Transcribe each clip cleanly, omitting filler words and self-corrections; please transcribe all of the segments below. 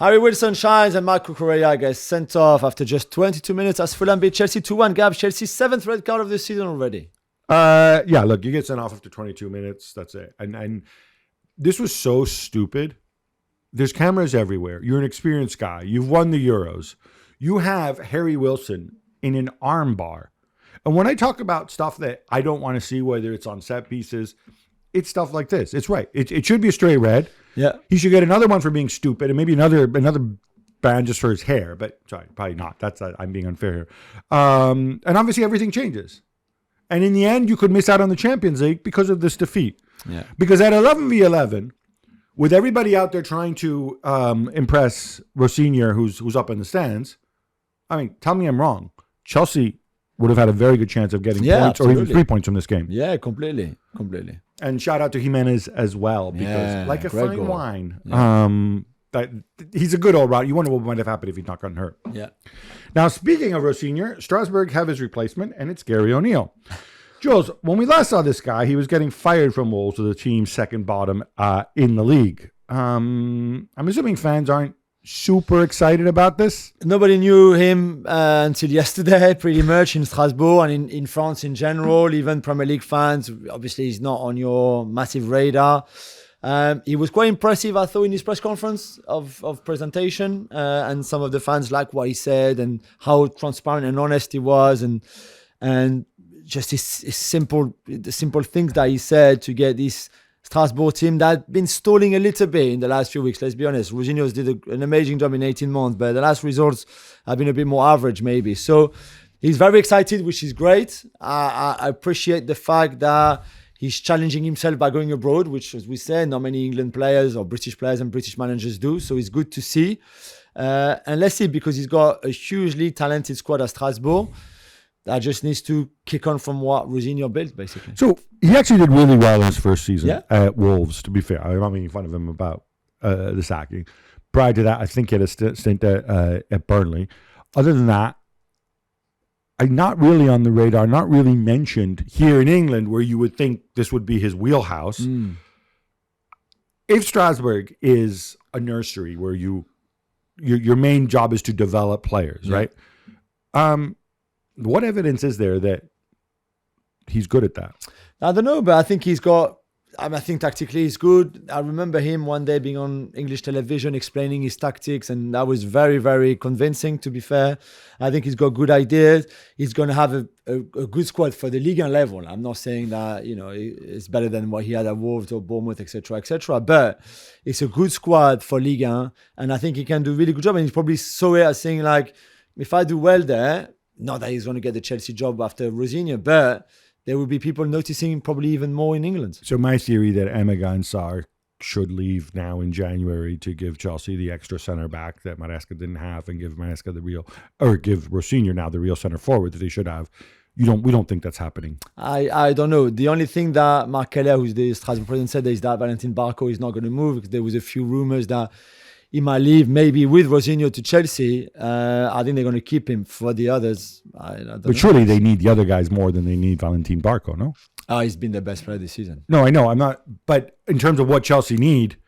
Harry Wilson shines and Marco Correa gets sent off after just 22 minutes as Fulham beat Chelsea 2-1. Gab, Chelsea's 7th red card of the season already. Yeah, look, you get sent off after 22 minutes. That's it. And this was so stupid. There's cameras everywhere. You're an experienced guy. You've won the Euros. You have Harry Wilson in an arm bar. And when I talk about stuff that I don't want to see, whether it's on set pieces, it's stuff like this. It's right. It should be a straight red. Yeah. He should get another one for being stupid and maybe another ban just for his hair. But sorry, probably not. I'm being unfair here. And obviously everything changes. And in the end, you could miss out on the Champions League because of this defeat. Yeah. Because at 11v11, with everybody out there trying to impress Rosenior, who's up in the stands, I mean, tell me I'm wrong. Chelsea would have had a very good chance of getting points or even 3 points from this game. Yeah, completely. And shout out to Jimenez as well, because like a fine goal. wine, Yeah. he's a good all round. You wonder what might have happened if he'd not gotten hurt. Yeah. Now, speaking of Rosenior, Strasbourg have his replacement, and it's Gary O'Neill. Jules, when we last saw this guy, he was getting fired from Wolves, to the team's second bottom in the league. I'm assuming fans aren't super excited about this. Nobody knew him until yesterday, pretty much, in Strasbourg and in France in general. Even Premier League fans, obviously he's not on your massive radar. He was quite impressive, I thought, in his press conference of presentation, and some of the fans liked what he said and how transparent and honest he was, and just the simple things that he said to get this Strasbourg team that had been stalling a little bit in the last few weeks. Let's be honest, Rosenior did an amazing job in 18 months, but the last results have been a bit more average maybe. So he's very excited, which is great. I appreciate the fact that he's challenging himself by going abroad, which, as we said, not many England players or British players and British managers do. So it's good to see. And let's see, because he's got a hugely talented squad at Strasbourg that just needs to kick on from what Rosenior built, basically. So he actually did really well in his first season Yeah. at Wolves, to be fair. I'm not making fun of him about the sacking. Prior to that, I think he had a stint at Burnley. Other than that, I'm not really on the radar, not really mentioned here in England, where you would think this would be his wheelhouse. If Strasbourg is a nursery where your main job is to develop players, right? What evidence is there that he's good at that? I don't know, but I think I think tactically he's good. I remember him one day being on English television explaining his tactics, and that was very, very convincing, to be fair. I think he's got good ideas. He's going to have a good squad for the Ligue 1 level. I'm not saying that, it's better than what he had at Wolves or Bournemouth, etc., but it's a good squad for Ligue 1, and I think he can do a really good job. And he's probably saw it as saying, like, if I do well there, not that he's going to get the Chelsea job after Rosenior, but there will be people noticing him probably even more in England. So my theory that Emega and Sarr should leave now in January to give Chelsea the extra center back that Maresca didn't have, and give Maresca give Rosenior now the real center forward that they should have. We don't think that's happening. I don't know. The only thing that Mark Keller, who's the Strasbourg president, said is that Valentin Barco is not going to move, because there was a few rumors that he might leave, maybe with Rosenior to Chelsea. I think they're going to keep him. For the others, I don't know. Surely they need the other guys more than they need Valentin Barco, no? He's been the best player this season. No, I know. I'm not. But in terms of what Chelsea need.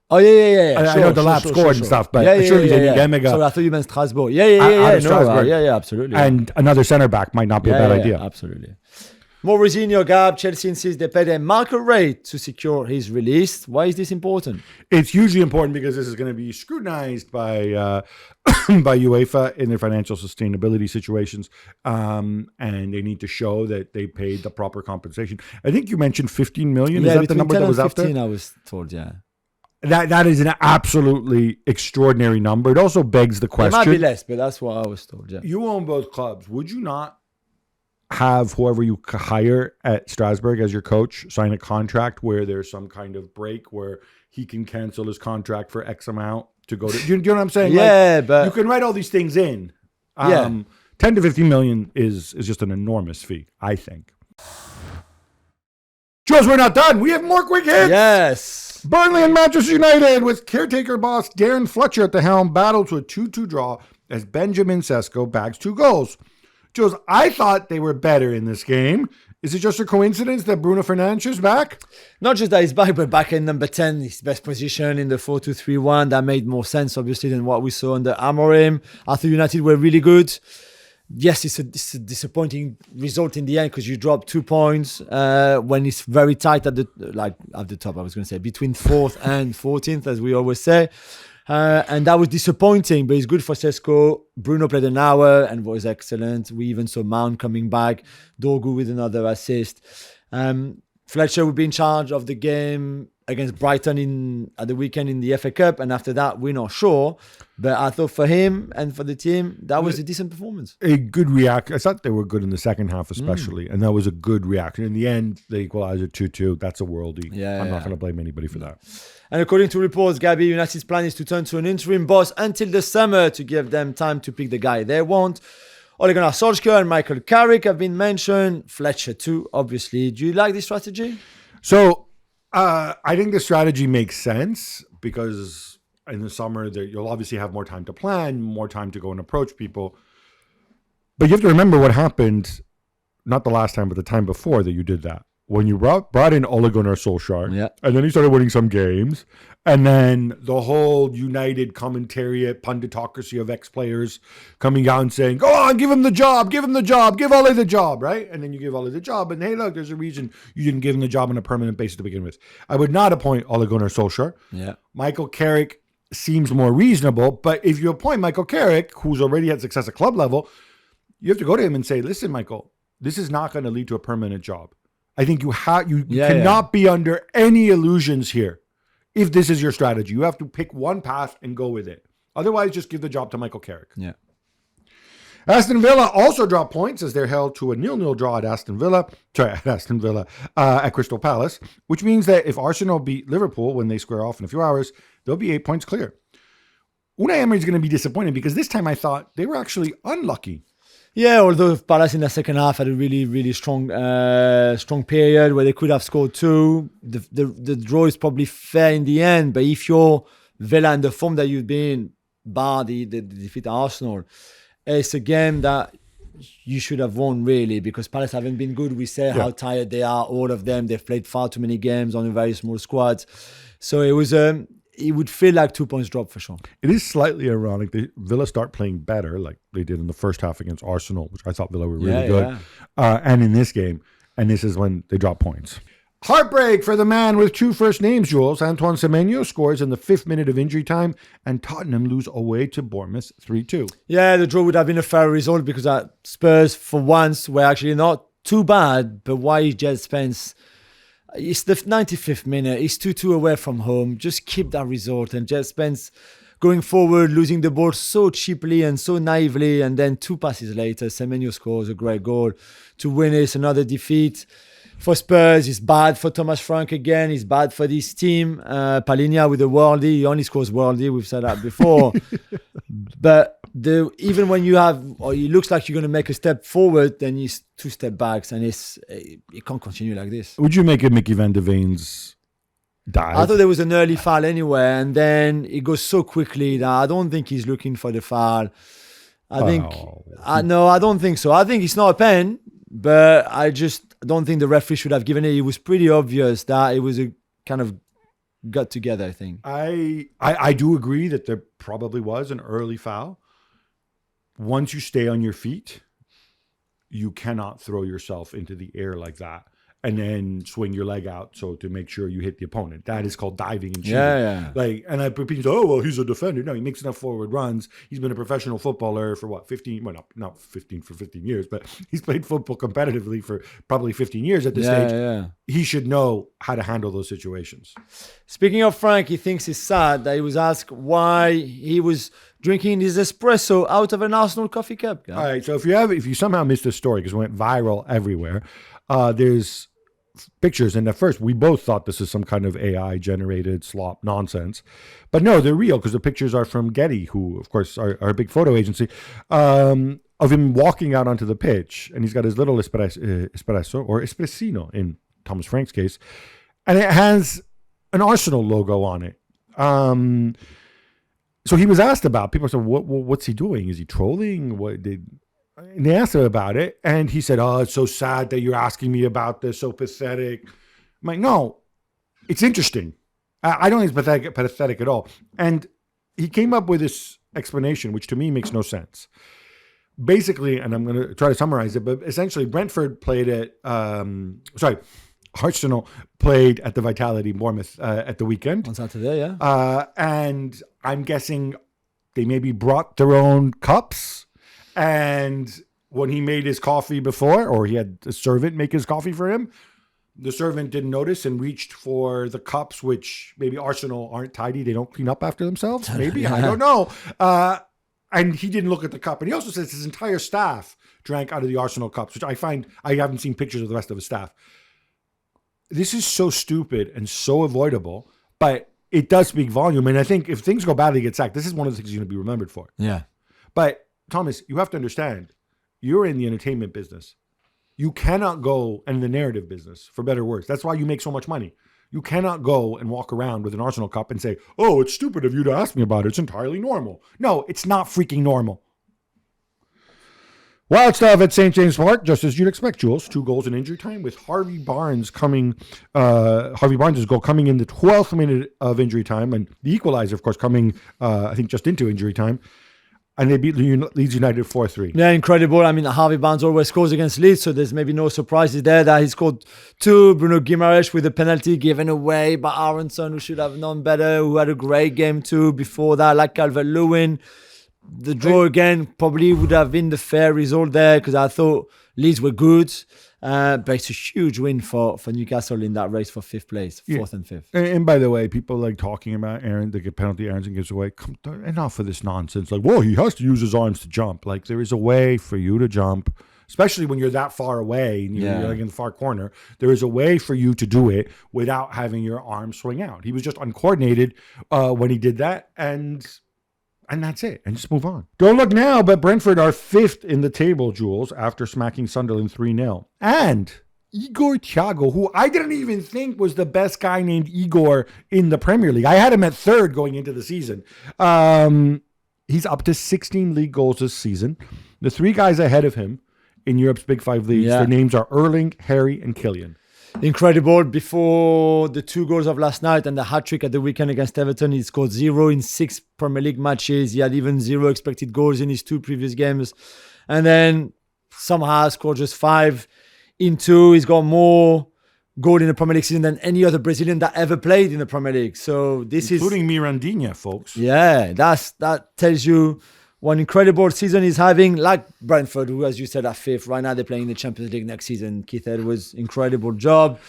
Oh, yeah. I know the lap scored and stuff, but surely they need Emega. Sorry, I thought you meant Strasbourg. Yeah. Strasbourg. Yeah, absolutely. And another centre back might not be a bad idea. Absolutely. More Rosenior, Gab. Chelsea insists they paid a market rate to secure his release. Why is this important? It's hugely important because this is going to be scrutinized by by UEFA in their financial sustainability situations, and they need to show that they paid the proper compensation. I think you mentioned 15 million. Yeah, is that the number that was out there? 15, I was told, yeah. That is an absolutely extraordinary number. It also begs the question. It might be less, but that's what I was told, yeah. You own both clubs. Would you not have whoever you hire at Strasbourg as your coach sign a contract where there's some kind of break where he can cancel his contract for X amount to go to? Do you know what I'm saying? Yeah, but you can write all these things in. 10 to 15 million is just an enormous fee, I think. Jules, we're not done. We have more quick hits. Yes. Burnley and Manchester United, with caretaker boss Darren Fletcher at the helm, battle to a 2-2 draw as Benjamin Sesko bags 2 goals. Jules, I thought they were better in this game, Is it just a coincidence that Bruno Fernandes is back? Not just that he's back, but back in number 10, his best position in the 4-2-3-1. That made more sense, obviously, than what we saw under Amorim. I thought United were really good. Yes, it's a disappointing result in the end because you drop 2 points when it's very tight at the top. I was going to say between 4th and 14th, as we always say. And that was disappointing, but it's good for Sesko. Bruno played an hour and was excellent. We even saw Mount coming back. Dorgu with another assist. Fletcher would be in charge of the game against Brighton at the weekend in the FA Cup. And after that, we're not sure. But I thought for him and for the team, that was a decent performance. A good reaction. I thought they were good in the second half especially. And that was a good reaction. In the end, they equalized at 2-2. That's a worldie. I'm not going to blame anybody for that. And according to reports, Gabby, United's plan is to turn to an interim boss until the summer to give them time to pick the guy they want. Ole Gunnar Solskjaer and Michael Carrick have been mentioned. Fletcher too, obviously. Do you like this strategy? So I think the strategy makes sense because in the summer you'll obviously have more time to plan, more time to go and approach people. But you have to remember what happened, not the last time, but the time before that you did that. When you brought in Ole Gunnar Solskjaer, and then he started winning some games, and then the whole United commentariat, punditocracy of ex-players coming out and saying, go on, give him the job, give Ole the job, right? And then you give Ole the job, and hey, look, there's a reason you didn't give him the job on a permanent basis to begin with. I would not appoint Ole Gunnar Solskjaer. Michael Carrick seems more reasonable, but if you appoint Michael Carrick, who's already had success at club level, you have to go to him and say, listen, Michael, this is not going to lead to a permanent job. I think you cannot be under any illusions here if this is your strategy. You have to pick one path and go with it. Otherwise, just give the job to Michael Carrick. Aston Villa also dropped points as they're held to a 0-0 draw at Crystal Palace, which means that if Arsenal beat Liverpool when they square off in a few hours, they'll be 8 points clear. Unai Emery is going to be disappointed because this time I thought they were actually unlucky. Yeah, although Palace in the second half had a really, really strong period where they could have scored 2. The draw is probably fair in the end, but if you're Villa and the form that you've been, bar the defeat at Arsenal, it's a game that you should have won really because Palace haven't been good. We say how tired they are, all of them. They've played far too many games on a very small squad. So it was it would feel like 2 points drop for sure. It is slightly ironic. Villa start playing better like they did in the first half against Arsenal, which I thought Villa were really good. And in this game, and this is when they drop points. Heartbreak for the man with 2 first names, Jules. Antoine Semenyo scores in the 5th minute of injury time, and Tottenham lose away to Bournemouth 3-2. Yeah, the draw would have been a fair result because Spurs, for once, were actually not too bad, but why Jed Spence... It's the 95th minute. It's 2-2 away from home. Just keep that result. And Jed Spence going forward, losing the ball so cheaply and so naively. And then 2 passes later, Semenyo scores a great goal to win it. It's another defeat for Spurs. It's bad for Thomas Frank again. It's bad for this team. Palhinha with a worldie. He only scores worldie. We've said that before. But even when it looks like you're going to make a step forward, then it's 2 step backs, and it can't continue like this. Would you make it Mickey Van de Veen's dive? I thought there was an early foul anyway, and then it goes so quickly that I don't think he's looking for the foul. No, I don't think so. I think it's not a pen, but I just don't think the referee should have given it. It was pretty obvious that it was a kind of got together, I think. I do agree that there probably was an early foul. Once you stay on your feet, you cannot throw yourself into the air like that and then swing your leg out so to make sure you hit the opponent. That is called diving and cheating. And people say, oh, well, he's a defender. No, he makes enough forward runs. He's been a professional footballer for what, 15? Well, not 15 for 15 years, but he's played football competitively for probably 15 years at this stage. He should know how to handle those situations. Speaking of Frank, he thinks it's sad that he was asked why he was drinking his espresso out of an Arsenal coffee cup. Yeah. All right, so if you somehow missed this story because it went viral everywhere, there's pictures, and at first we both thought this is some kind of AI generated slop nonsense, but no, they're real because the pictures are from Getty, who of course are a big photo agency, of him walking out onto the pitch, and he's got his little espresso or espressino in Thomas Frank's case, and it has an Arsenal logo on it. So he was asked about. People said, "What's he doing? Is he trolling? they asked him about it, and he said, "Oh, it's so sad that you're asking me about this. So pathetic." I'm like, "No, it's interesting. I don't think it's pathetic at all." And he came up with this explanation, which to me makes no sense. Basically, and I'm going to try to summarize it, but essentially, Brentford played at Arsenal played at the Vitality Bournemouth at the weekend On Saturday, yeah. and I'm guessing they maybe brought their own cups. And when he made his coffee before, or he had a servant make his coffee for him, the servant didn't notice and reached for the cups, which maybe Arsenal aren't tidy. They don't clean up after themselves. Maybe. I don't know. And he didn't look at the cup. And he also says his entire staff drank out of the Arsenal cups, which I haven't seen pictures of the rest of his staff. This is so stupid and so avoidable, but it does speak volume. And I think if things go badly, he gets sacked. This is one of the things he's going to be remembered for. Yeah. But Thomas, you have to understand, you're in the entertainment business. You cannot go in the narrative business, for better or worse. That's why you make so much money. You cannot go and walk around with an Arsenal cup and say, "Oh, it's stupid of you to ask me about it. It's entirely normal." No, it's not freaking normal. Wild stuff at St. James Park, just as you'd expect, Jules. 2 goals in injury time, with Harvey Barnes' goal coming in the 12th minute of injury time, and the equalizer, of course, coming, I think, just into injury time. And they beat Leeds United 4-3. Yeah, incredible. I mean, Harvey Barnes always scores against Leeds, so there's maybe no surprises there that he scored 2. Bruno Guimaraes with a penalty given away by Aronson, who should have known better, who had a great game too before that, like Calvert-Lewin. The draw again probably would have been the fair result there, because I thought Leeds were good. But it's a huge win for Newcastle in that race for 5th place, 4th and 5th. And by the way, people like talking about the penalty Aronson gives away. Enough of this nonsense. Like, well, he has to use his arms to jump. Like, there is a way for you to jump, especially when you're that far away and you're like in the far corner. There is a way for you to do it without having your arms swing out. He was just uncoordinated when he did that, and that's it. And just move on. Don't look now, but Brentford are 5th in the table, Jules, after smacking Sunderland 3-0. And Igor Thiago, who I didn't even think was the best guy named Igor in the Premier League. I had him at 3rd going into the season. He's up to 16 league goals this season. The 3 guys ahead of him in Europe's Big 5 leagues, their names are Erling, Harry, and Kylian. Incredible. Before the 2 goals of last night and the hat-trick at the weekend against Everton, he scored 0 in 6 Premier League matches. He had even 0 expected goals in his 2 previous games. And then somehow scored just 5 in 2. He's got more goals in the Premier League season than any other Brazilian that ever played in the Premier League. So this including Mirandinha, folks. Yeah, that tells you what incredible season he's having, like Brentford, who, as you said, are 5th. Right now, they're playing in the Champions League next season. Keith Edwards, incredible job.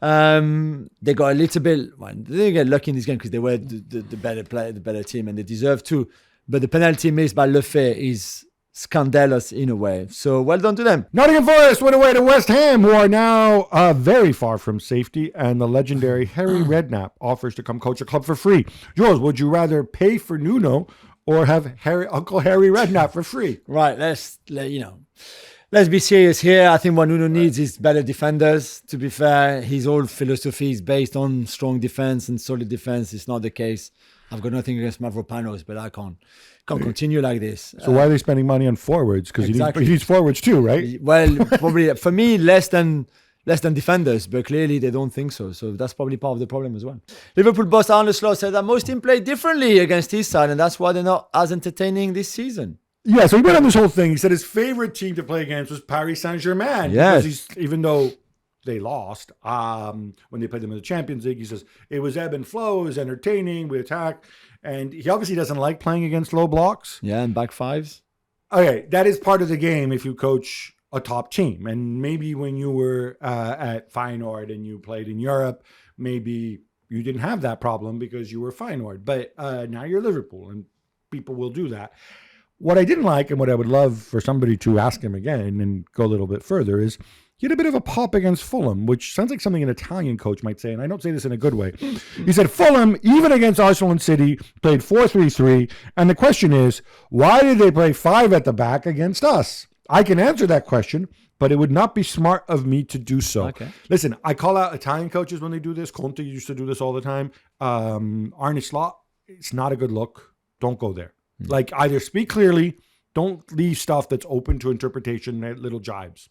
They got a little bit, they get lucky in this game because they were the better player, the better team, and they deserve to. But the penalty missed by Lefebvre is scandalous in a way. So well done to them. Nottingham Forest went away to West Ham, who are now very far from safety, and the legendary Harry Redknapp offers to come coach a club for free. Jules, would you rather pay for Nuno or have Uncle Harry Redknapp for free? Right, let's be serious here. I think what Nuno needs is better defenders. To be fair, his whole philosophy is based on strong defense and solid defense. It's not the case. I've got nothing against Mavropanos, but I can't continue like this. So why are they spending money on forwards? Because he needs forwards too, right? Well, probably for me, less than defenders, but clearly they don't think so. So that's probably part of the problem as well. Liverpool boss Arne Slot said that most teams play differently against his side, and that's why they're not as entertaining this season. Yeah, so he went on this whole thing. He said his favorite team to play against was Paris Saint-Germain. Yes. Because even though they lost when they played them in the Champions League, he says it was ebb and flow, it was entertaining, we attack. And he obviously doesn't like playing against low blocks. Yeah, and back 5s. Okay, that is part of the game if you coach a top team. And maybe when you were at Feyenoord and you played in Europe, maybe you didn't have that problem because you were Feyenoord. But now you're Liverpool, and people will do that. What I didn't like, and what I would love for somebody to ask him again and go a little bit further, is he had a bit of a pop against Fulham, which sounds like something an Italian coach might say, and I don't say this in a good way. He said Fulham, even against Arsenal and City, played 4-3-3, and the question is, why did they play 5 at the back against us? I can answer that question, but it would not be smart of me to do so. Okay. Listen, I call out Italian coaches when they do this. Conte used to do this all the time. Arne Slot, it's not a good look. Don't go there. Like, either speak clearly Don't leave stuff that's open to interpretation, little jibes.